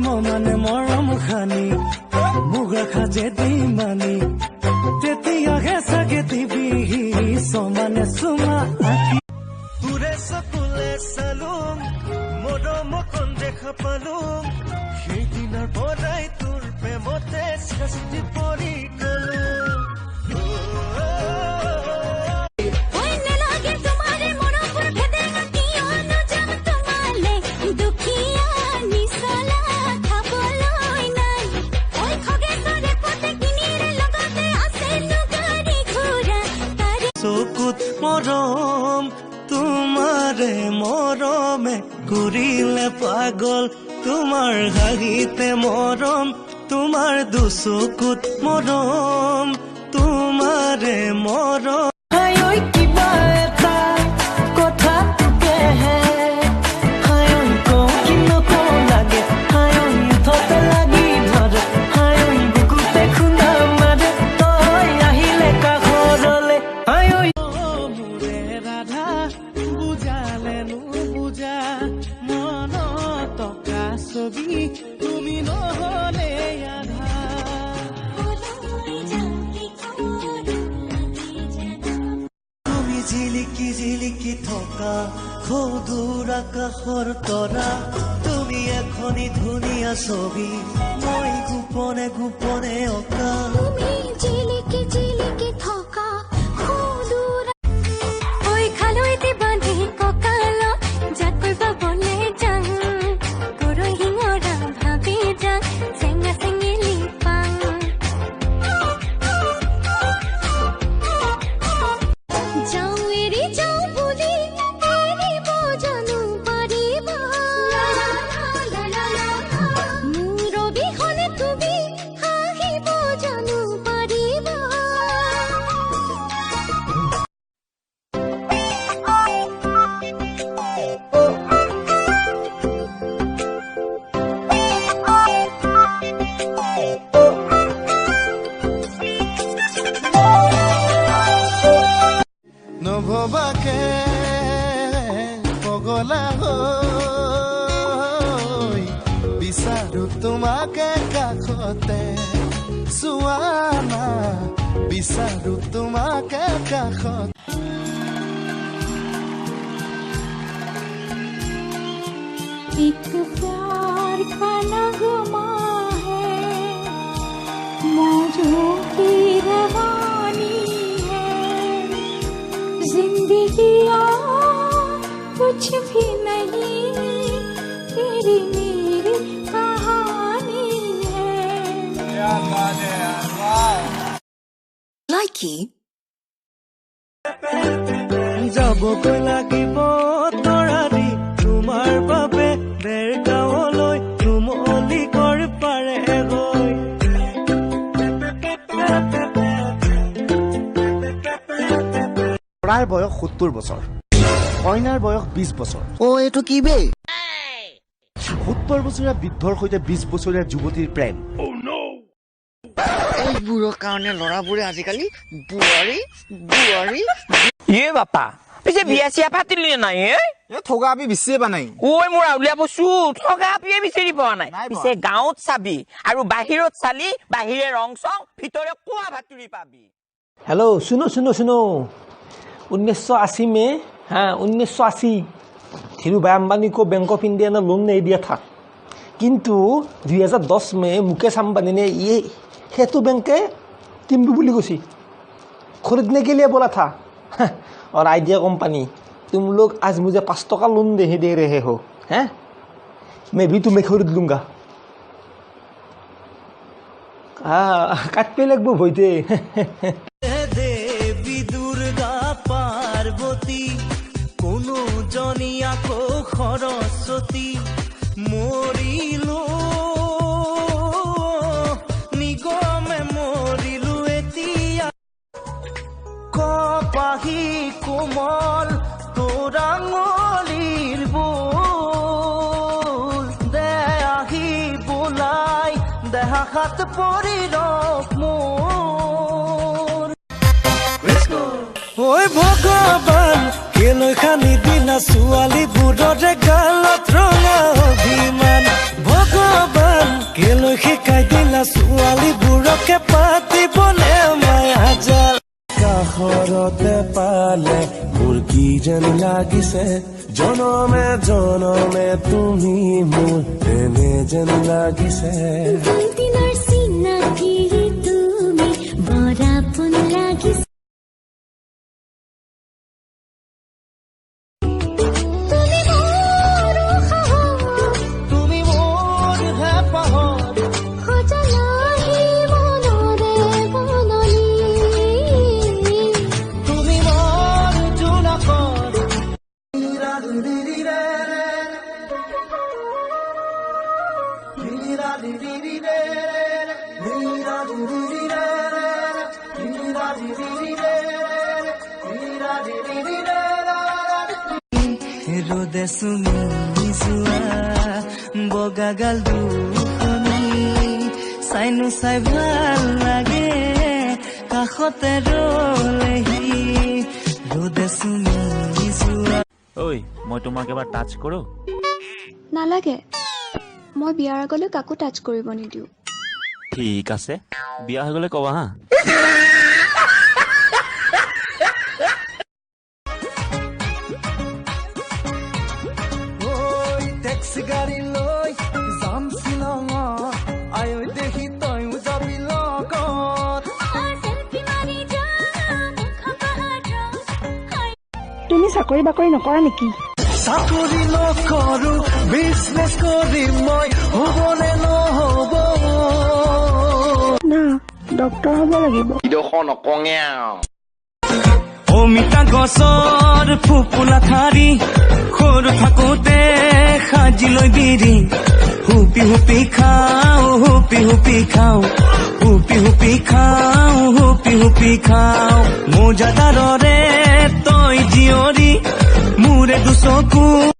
মানে মৰম খানি মুগা খাজে দি মানি তেতিয়াহে চাগে দিবি সমানে চুমা আঁকি তোৰে চকুলে চালোং মৰম কণ দেখা পালোং সেইদিনাৰ পৰাই তোৰ প্ৰেমতে শাস্তি পৰি গলো চকুত মৰম তোমাৰে মৰমে কৰিলে পাগল তোমাৰ হাঁহিতে মৰম তোমাৰ দুচকুত মৰম তোমাৰে মৰম তুমি নহলে তুমি জিলিকি জিলিকি থকা সদূৰ আকাশৰ তৰা তুমি এখনি ধুনীয়া ছবি মই গোপনে গোপনে অঁকা তুমি জিলিকি জিলিকি থকা সদূৰ ঐ খালৈতে বান্ধি কঁকাল জাকৈ পাবলে যাং নভবাকে পগলা হৈ বিচাৰো তোমাকে কাষতে চোৱানা বিচাৰো তোমাকে কাষত एक प्यार का नगमा है मौजों की रवानी है जिंदगी कुछ भी नहीं तेरी मेरी कहानी है Likey যাবগৈ লাগিব তৰাদি তোমাৰ বাবে দেৰ গাঁৱলৈ তুমলি কৰি পাৰে গৈ প্ৰায় বয়স 70 বছৰ কইনাৰ বয়স 20 বছৰ এইটো কি বে 70 বছৰীয়া বৃদ্ধৰ সৈতে 20 বছৰীয়া যুৱতীৰ প্ৰেম এইবোৰৰ কাৰণে ল'ৰাবোৰে আজিকালি বুৱাৰী বাপা পিছে বিয়া চিয়া পাতিলি নাই ঠগা আপি বিচাৰি পোৱা নাই ঐ মোৰ আউলিয়া বস্তু ঠগা আপিয়ে বিচাৰি পোৱা নাই পিছে গাঁৱত চাবি আৰু বাহিৰত চালি বাহিৰে ৰং চং ভিতৰে কোৱা ভাতুৰি পাবি हेलो सुनो 1980 में 1980 धीरूभाई अंबानी को बैंक ऑफ इंडिया ने लोन नहीं दिया था किंतु 2010 में मुकेश अंबानी ने ये हेतु बैंक के टिम्बुबुली घुसी खरीदने के लिए बोला था और आइडिया कंपनी तुम लोग आज मुझे 5 टका लोन दे रहे हो हैं मैं भी तुम्हें खरीद लूंगा काट पे लगभग भइते দেৱী দুৰ্গা পাৰ্বতী কোনো জনী আকৌ সৰস্বতী মৰিলো নিগমে মৰিলো এতিয়া কপাহী কোমল তোৰ আঙুলিৰ বোল দে আহি বোলাই দেহা হাত পৰি ৰখ মোৰ ঐ ভগৱান কেলৈ খানি দিনা ছোৱালীবোৰৰে গালত ৰঙা অভিমান ভগৱান কেলৈ শিকাই দিলা ছোৱালীবোৰকে পাতিবলে মায়া জাল কাষৰতে পালে মোৰ কি যেন লাগিছে জনমে জনমে তুমি মোৰ এনে যেন লাগিছে দিনৰ চিনাকি তুমি বৰাপন লাগিছে তুমি মোৰ হেঁপাহত তুমি মোৰ জোনাকত ৰ'দে চুমি যোৱা বগাগাল দুখনি চাইনো চাই ভাল লাগে কাষতে ৰলেহি ৰ'দে চুমি যোৱা ঐ মই তোমাক এবাৰ টাচ কৰোঁ নালাগে মই বিয়াৰ আগলৈ কাকো টাচ কৰিব নিদিওঁ ঠিক আছে বিয়া হৈ গ'লে ক'বা হা টেক্সি গাড়ী লৈ যাম শ্বিলঙত আয়ৈ দেখি তয়ো যাবি লগত তুমি চাকৰি বাকৰি নকৰা নেকি চাকৰি নকৰো বিজনেছ কৰিম মই হ'বনে নহ'ব না ডক্তৰ হ'ব লাগিব অমিতা গছৰ ফুপুলা ঠাৰি সৰু থাকোতে সাজি লৈ বিৰি হুপি হুপি খাওঁ হুপি হুপি খাওঁ হুপি হুপি খাওঁ হুপি হুপি খাওঁ মোজাদাৰৰে তই জীয়ৰী মোৰে দুচকু